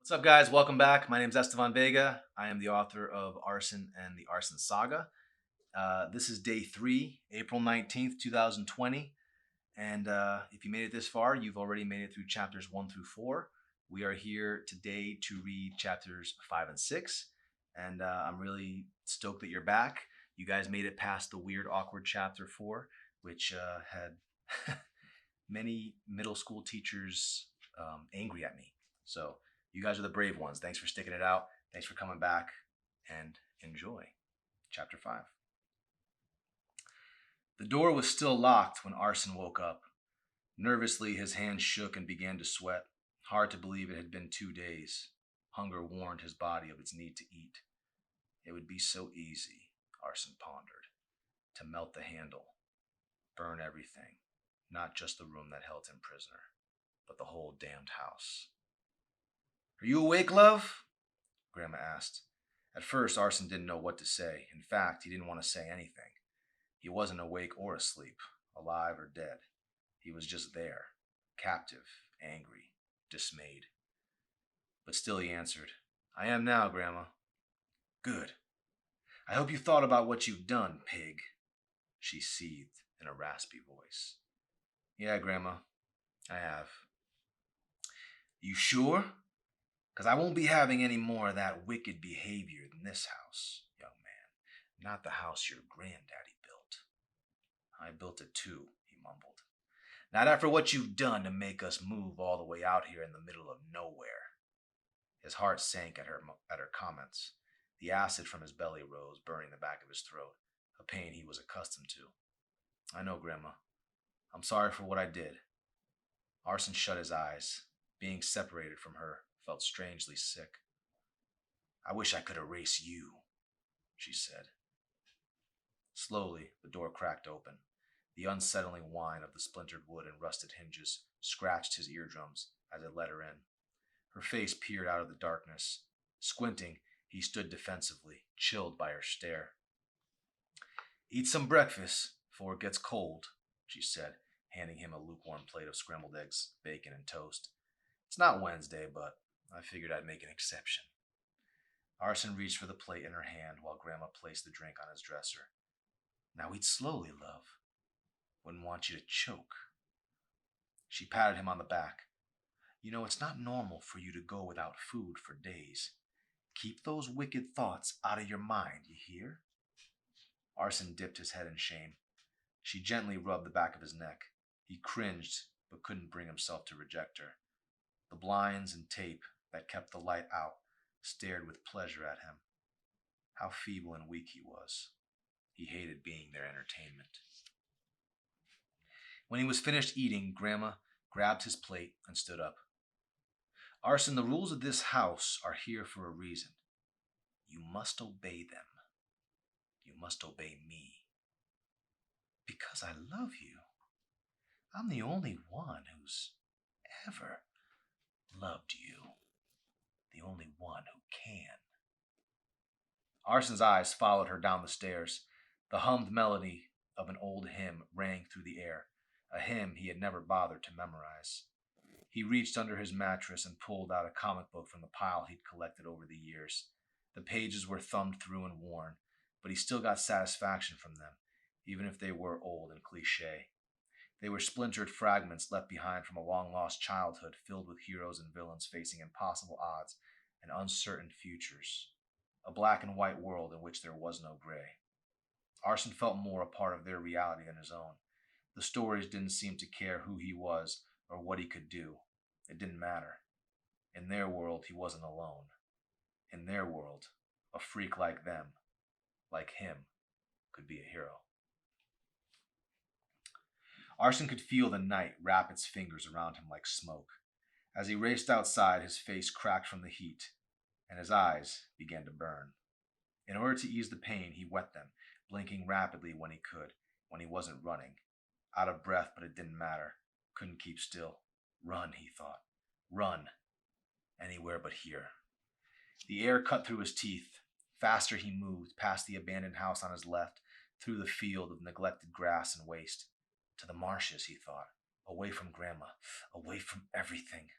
What's up, guys? Welcome back. My name is Estevan Vega. I am the author of Arson and the Arson Saga. This is day 3, April 19th, 2020. And if you made it this far, you've already made it through chapters 1 through 4. We are here today to read chapters 5 and 6. And I'm really stoked that you're back. You guys made it past the weird, awkward chapter 4, which had many middle school teachers angry at me. So you guys are the brave ones. Thanks for sticking it out. Thanks for coming back, and enjoy chapter 5. The door was still locked when Arson woke up. Nervously, his hands shook and began to sweat. Hard to believe it had been 2 days. Hunger warned his body of its need to eat. It would be so easy, Arson pondered, to melt the handle, burn everything, not just the room that held him prisoner, but the whole damned house. "Are you awake, love?" Grandma asked. At first, Arson didn't know what to say. In fact, he didn't want to say anything. He wasn't awake or asleep, alive or dead. He was just there, captive, angry, dismayed. But still he answered, "I am now, Grandma." "Good. I hope you thought about what you've done, pig," she seethed in a raspy voice. "Yeah, Grandma, I have." "You sure? Because I won't be having any more of that wicked behavior in this house, young man. Not the house your granddaddy built." "I built it too," he mumbled. "Not after what you've done to make us move all the way out here in the middle of nowhere." His heart sank at her comments. The acid from his belly rose, burning the back of his throat, a pain he was accustomed to. "I know, Grandma. I'm sorry for what I did." Arson shut his eyes. Being separated from her felt strangely sick. "I wish I could erase you," she said. Slowly, the door cracked open. The unsettling whine of the splintered wood and rusted hinges scratched his eardrums as it let her in. Her face peered out of the darkness. Squinting, he stood defensively, chilled by her stare. "Eat some breakfast before it gets cold," she said, handing him a lukewarm plate of scrambled eggs, bacon, and toast. "It's not Wednesday, but I figured I'd make an exception." Arson reached for the plate in her hand while Grandma placed the drink on his dresser. "Now eat slowly, love. Wouldn't want you to choke." She patted him on the back. "You know, it's not normal for you to go without food for days. Keep those wicked thoughts out of your mind, you hear?" Arson dipped his head in shame. She gently rubbed the back of his neck. He cringed, but couldn't bring himself to reject her. The blinds and tape that kept the light out stared with pleasure at him. How feeble and weak he was. He hated being their entertainment. When he was finished eating, Grandma grabbed his plate and stood up. "Arson, the rules of this house are here for a reason. You must obey them. You must obey me. Because I love you. I'm the only one who's ever loved you. The only one who can." Arson's eyes followed her down the stairs. The hummed melody of an old hymn rang through the air, a hymn he had never bothered to memorize. He reached under his mattress and pulled out a comic book from the pile he'd collected over the years. The pages were thumbed through and worn, but he still got satisfaction from them, even if they were old and cliché. They were splintered fragments left behind from a long-lost childhood filled with heroes and villains facing impossible odds and uncertain futures. A black and white world in which there was no gray. Arson felt more a part of their reality than his own. The stories didn't seem to care who he was or what he could do. It didn't matter. In their world, he wasn't alone. In their world, a freak like them, like him, could be a hero. Arson could feel the night wrap its fingers around him like smoke. As he raced outside, his face cracked from the heat, and his eyes began to burn. In order to ease the pain, he wet them, blinking rapidly when he could, when he wasn't running. Out of breath, but it didn't matter. Couldn't keep still. Run, he thought. Run. Anywhere but here. The air cut through his teeth. Faster he moved, past the abandoned house on his left, through the field of neglected grass and waste. To the marshes, he thought. Away from Grandma. Away from everything.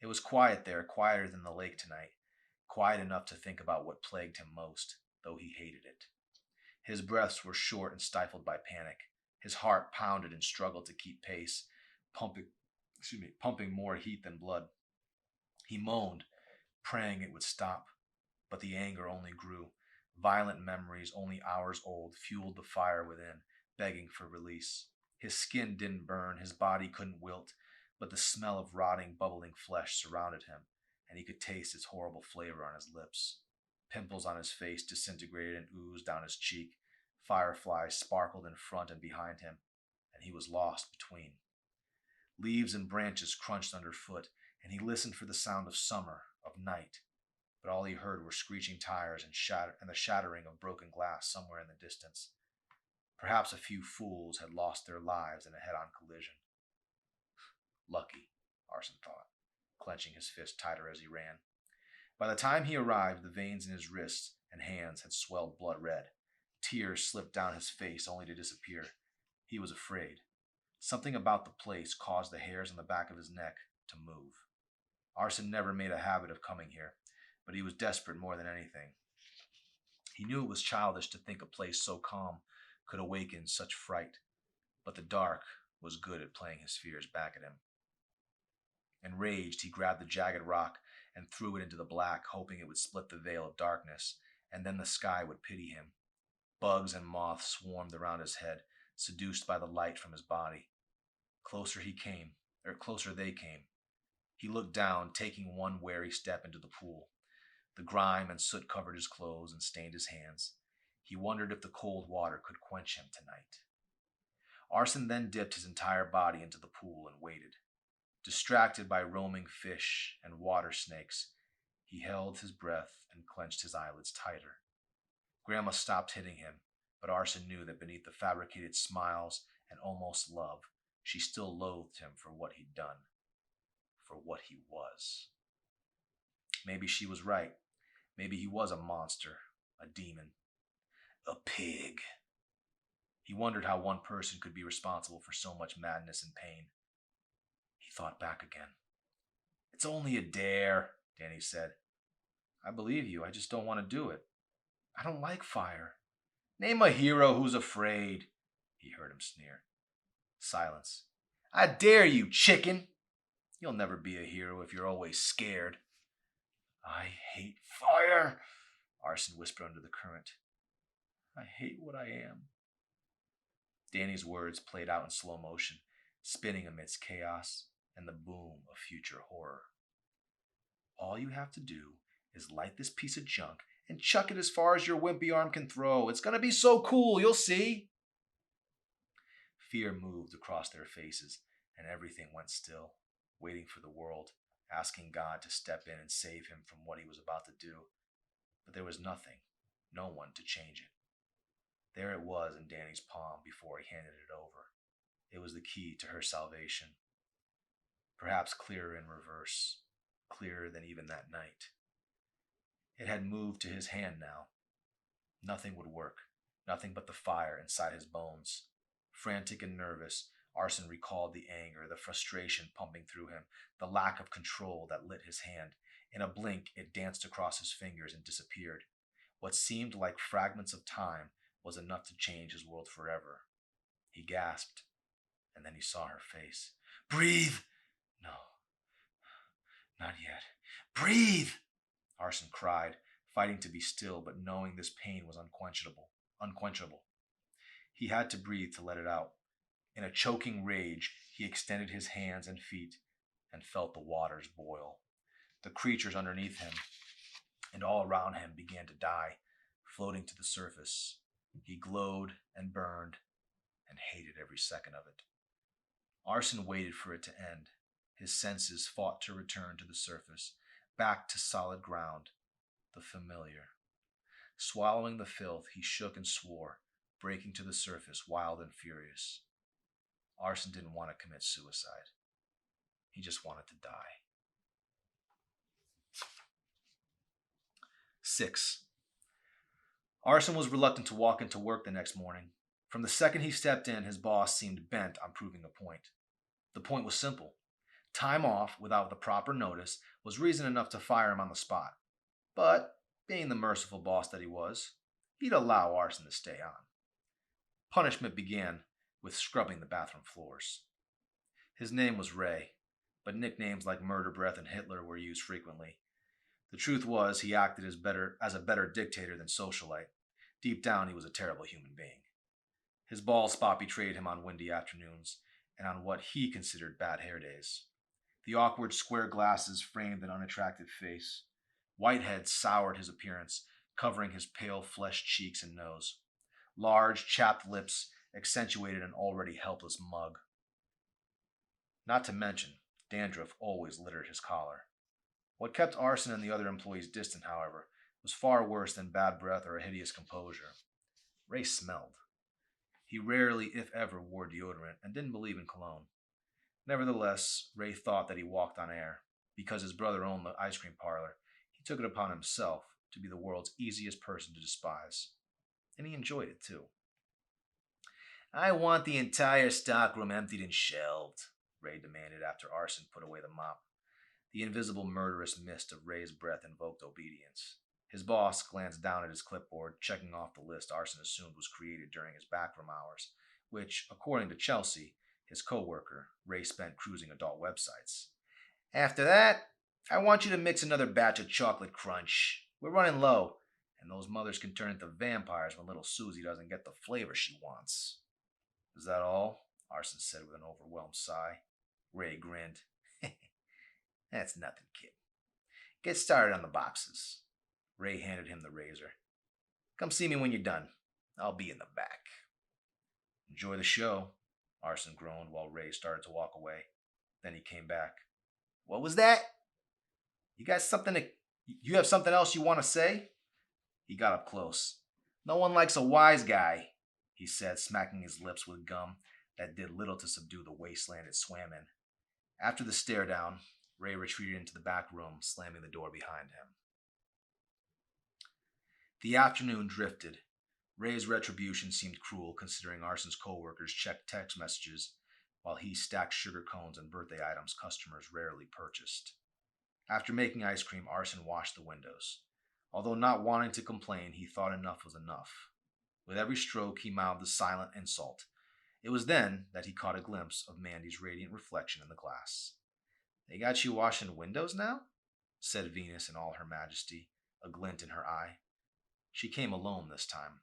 It was quiet there, quieter than the lake tonight, quiet enough to think about what plagued him most, though he hated it. His breaths were short and stifled by panic. His heart pounded and struggled to keep pace, pumping more heat than blood. He moaned, praying it would stop, but the anger only grew. Violent memories, only hours old, fueled the fire within, begging for release. His skin didn't burn, his body couldn't wilt, but the smell of rotting, bubbling flesh surrounded him, and he could taste its horrible flavor on his lips. Pimples on his face disintegrated and oozed down his cheek. Fireflies sparkled in front and behind him, and he was lost between. Leaves and branches crunched underfoot, and he listened for the sound of summer, of night, but all he heard were screeching tires and the shattering of broken glass somewhere in the distance. Perhaps a few fools had lost their lives in a head-on collision. Lucky, Arson thought, clenching his fist tighter as he ran. By the time he arrived, the veins in his wrists and hands had swelled blood red. Tears slipped down his face only to disappear. He was afraid. Something about the place caused the hairs on the back of his neck to move. Arson never made a habit of coming here, but he was desperate more than anything. He knew it was childish to think a place so calm could awaken such fright, but the dark was good at playing his fears back at him. Enraged, he grabbed the jagged rock and threw it into the black, hoping it would split the veil of darkness, and then the sky would pity him. Bugs and moths swarmed around his head, seduced by the light from his body. Closer they came. He looked down, taking one wary step into the pool. The grime and soot covered his clothes and stained his hands. He wondered if the cold water could quench him tonight. Arson then dipped his entire body into the pool and waited. Distracted by roaming fish and water snakes, he held his breath and clenched his eyelids tighter. Grandma stopped hitting him, but Arson knew that beneath the fabricated smiles and almost love, she still loathed him for what he'd done, for what he was. Maybe she was right. Maybe he was a monster, a demon, a pig. He wondered how one person could be responsible for so much madness and pain. He thought back again. "It's only a dare," Danny said. "I believe you. I just don't want to do it. I don't like fire." "Name a hero who's afraid," he heard him sneer. Silence. "I dare you, chicken." "You'll never be a hero if you're always scared." "I hate fire," Arson whispered under the current. "I hate what I am." Danny's words played out in slow motion, spinning amidst chaos and the boom of future horror. "All you have to do is light this piece of junk and chuck it as far as your wimpy arm can throw. It's going to be so cool, you'll see." Fear moved across their faces, and everything went still, waiting for the world, asking God to step in and save him from what he was about to do. But there was nothing, no one to change it. There it was in Danny's palm before he handed it over. It was the key to her salvation. Perhaps clearer in reverse, clearer than even that night. It had moved to his hand now. Nothing would work, nothing but the fire inside his bones. Frantic and nervous, Arson recalled the anger, the frustration pumping through him, the lack of control that lit his hand. In a blink, it danced across his fingers and disappeared. What seemed like fragments of time was enough to change his world forever. He gasped, and then he saw her face. "Breathe!" "No, not yet." "Breathe!" Arson cried, fighting to be still, but knowing this pain was unquenchable. He had to breathe to let it out. In a choking rage, he extended his hands and feet and felt the waters boil. The creatures underneath him and all around him began to die, floating to the surface. He glowed and burned and hated every second of it. Arson waited for it to end. His senses fought to return to the surface, back to solid ground, the familiar. Swallowing the filth, he shook and swore, breaking to the surface, wild and furious. Arson didn't want to commit suicide. He just wanted to die. 6. Arson was reluctant to walk into work the next morning. From the second he stepped in, his boss seemed bent on proving a point. The point was simple. Time off without the proper notice was reason enough to fire him on the spot. But, being the merciful boss that he was, he'd allow Arson to stay on. Punishment began with scrubbing the bathroom floors. His name was Ray, but nicknames like Murder Breath and Hitler were used frequently. The truth was, he acted as a better dictator than socialite. Deep down, he was a terrible human being. His bald spot betrayed him on windy afternoons and on what he considered bad hair days. The awkward square glasses framed an unattractive face. Whitehead soured his appearance, covering his pale fleshed cheeks and nose. Large, chapped lips accentuated an already helpless mug. Not to mention, dandruff always littered his collar. What kept Arson and the other employees distant, however, was far worse than bad breath or a hideous composure. Ray smelled. He rarely, if ever, wore deodorant and didn't believe in cologne. Nevertheless, Ray thought that he walked on air. Because his brother owned the ice cream parlor, he took it upon himself to be the world's easiest person to despise. And he enjoyed it, too. "I want the entire stockroom emptied and shelved," Ray demanded after Arson put away the mop. The invisible murderous mist of Ray's breath invoked obedience. His boss glanced down at his clipboard, checking off the list Arson assumed was created during his backroom hours, which, according to Chelsea, his co-worker, Ray spent cruising adult websites. "After that, I want you to mix another batch of chocolate crunch. We're running low, and those mothers can turn into vampires when little Susie doesn't get the flavor she wants." "Is that all?" Arson said with an overwhelmed sigh. Ray grinned. "That's nothing, kid. Get started on the boxes." Ray handed him the razor. "Come see me when you're done. I'll be in the back." "Enjoy the show," Arson groaned while Ray started to walk away. Then he came back. "What was that? You have something else you want to say?" He got up close. "No one likes a wise guy," he said, smacking his lips with gum that did little to subdue the wasteland it swam in. After the stare down, Ray retreated into the back room, slamming the door behind him. The afternoon drifted. Ray's retribution seemed cruel, considering Arson's co-workers checked text messages while he stacked sugar cones and birthday items customers rarely purchased. After making ice cream, Arson washed the windows. Although not wanting to complain, he thought enough was enough. With every stroke, he mouthed the silent insult. It was then that he caught a glimpse of Mandy's radiant reflection in the glass. "They got you washing windows now?" said Venus in all her majesty, a glint in her eye. She came alone this time.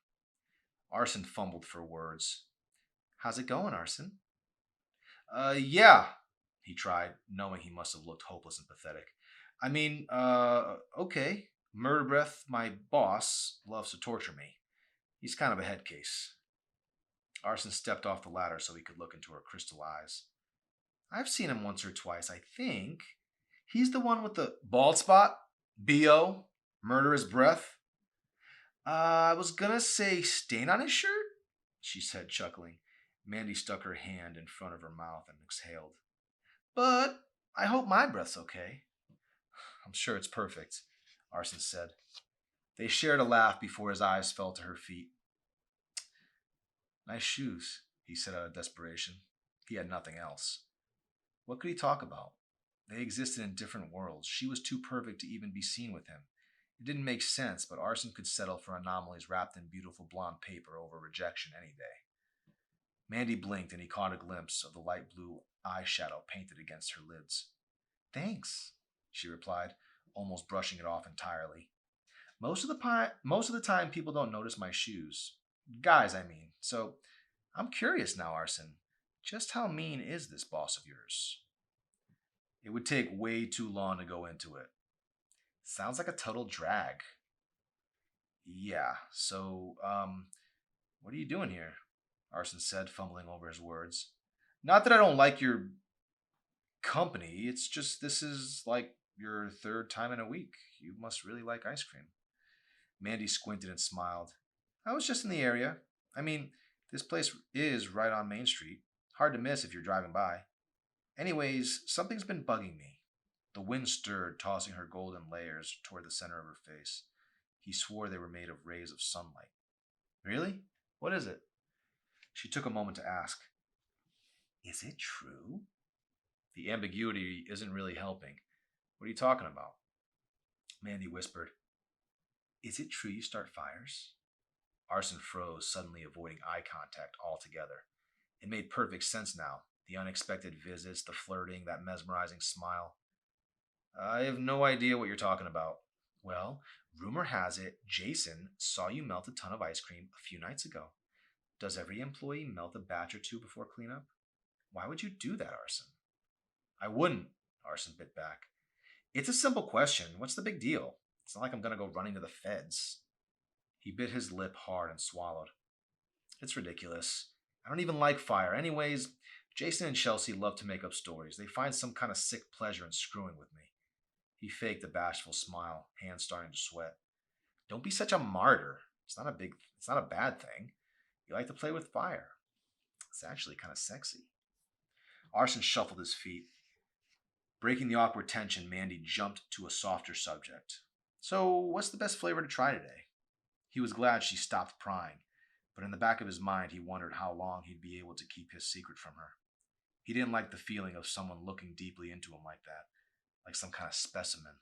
Arson fumbled for words. "How's it going, Arson?" Yeah," he tried, knowing he must have looked hopeless and pathetic. Okay. Murder Breath, my boss, loves to torture me. He's kind of a head case." Arson stepped off the ladder so he could look into her crystal eyes. "I've seen him once or twice, I think. He's the one with the bald spot? B.O.? Murderous breath?" I was gonna say stain on his shirt," she said, chuckling. Mandy stuck her hand in front of her mouth and exhaled. "But I hope my breath's okay." "I'm sure it's perfect," Arson said. They shared a laugh before his eyes fell to her feet. "Nice shoes," he said out of desperation. He had nothing else. What could he talk about? They existed in different worlds. She was too perfect to even be seen with him. It didn't make sense, but Arson could settle for anomalies wrapped in beautiful blonde paper over rejection any day. Mandy blinked and he caught a glimpse of the light blue eyeshadow painted against her lids. "Thanks," she replied, almost brushing it off entirely. Most of the time people don't notice my shoes. Guys, I mean. So, I'm curious now, Arson. Just how mean is this boss of yours?" "It would take way too long to go into it." "Sounds like a total drag." "Yeah, so, what are you doing here?" Arson said, fumbling over his words. "Not that I don't like your company, it's just this is like your third time in a week. You must really like ice cream." Mandy squinted and smiled. "I was just in the area. I mean, this place is right on Main Street. Hard to miss if you're driving by. Anyways, something's been bugging me." The wind stirred, tossing her golden layers toward the center of her face. He swore they were made of rays of sunlight. "Really? What is it?" She took a moment to ask. "Is it true?" The ambiguity isn't really helping. What are you talking about? Mandy whispered. Is it true you start fires? Arson froze, suddenly avoiding eye contact altogether. It made perfect sense now. The unexpected visits, the flirting, that mesmerizing smile. I have no idea what you're talking about. Well, rumor has it Jason saw you melt a ton of ice cream a few nights ago. Does every employee melt a batch or two before cleanup? Why would you do that, Arson? I wouldn't, Arson bit back. It's a simple question. What's the big deal? It's not like I'm going to go running to the feds. He bit his lip hard and swallowed. It's ridiculous. I don't even like fire. Anyways, Jason and Chelsea love to make up stories. They find some kind of sick pleasure in screwing with me. He faked a bashful smile, hands starting to sweat. Don't be such a martyr. It's not a bad thing. You like to play with fire. It's actually kind of sexy. Arson shuffled his feet. Breaking the awkward tension, Mandy jumped to a softer subject. So, what's the best flavor to try today? He was glad she stopped prying, but in the back of his mind he wondered how long he'd be able to keep his secret from her. He didn't like the feeling of someone looking deeply into him like that, like some kind of specimen.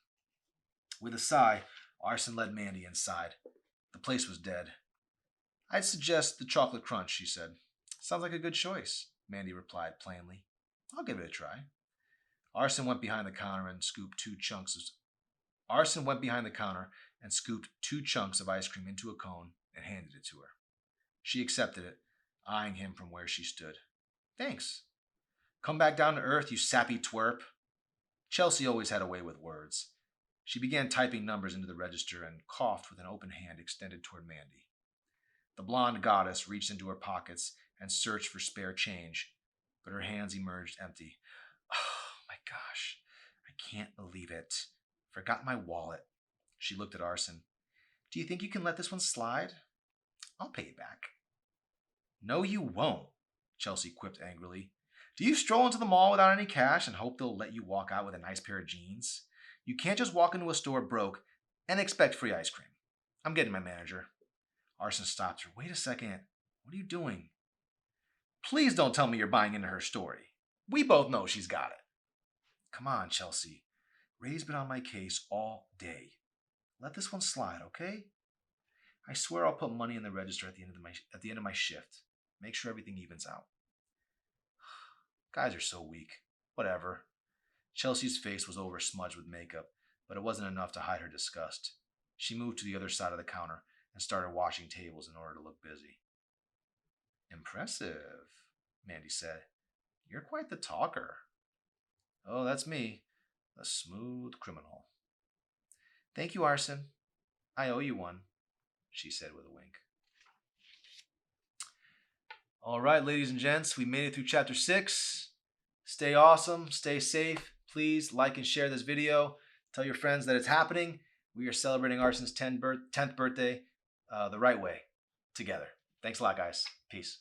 With a sigh, Arson led Mandy inside. The place was dead. I'd suggest the chocolate crunch, she said. Sounds like a good choice, Mandy replied plainly. I'll give it a try. Arson went behind the counter and scooped two chunks of ice cream into a cone and handed it to her. She accepted it, eyeing him from where she stood. Thanks. Come back down to earth, you sappy twerp. Chelsea always had a way with words. She began typing numbers into the register and coughed with an open hand extended toward Mandy. The blonde goddess reached into her pockets and searched for spare change, but her hands emerged empty. Oh my gosh, I can't believe it. Forgot my wallet. She looked at Arson. Do you think you can let this one slide? I'll pay you back. No, you won't, Chelsea quipped angrily. Do you stroll into the mall without any cash and hope they'll let you walk out with a nice pair of jeans? You can't just walk into a store broke and expect free ice cream. I'm getting my manager. Arson stopped her. Wait a second. What are you doing? Please don't tell me you're buying into her story. We both know she's got it. Come on, Chelsea. Ray's been on my case all day. Let this one slide, okay? I swear I'll put money in the register at the end of my shift. Make sure everything evens out. Guys are so weak. Whatever. Chelsea's face was oversmudged with makeup, but it wasn't enough to hide her disgust. She moved to the other side of the counter and started washing tables in order to look busy. Impressive, Mandy said. You're quite the talker. Oh, that's me, a smooth criminal. Thank you, Arson. I owe you one, she said with a wink. All right, ladies and gents, we made it through chapter 6. Stay awesome, stay safe. Please like and share this video. Tell your friends that it's happening. We are celebrating Arson's 10th birthday the right way, together. Thanks a lot, guys. Peace.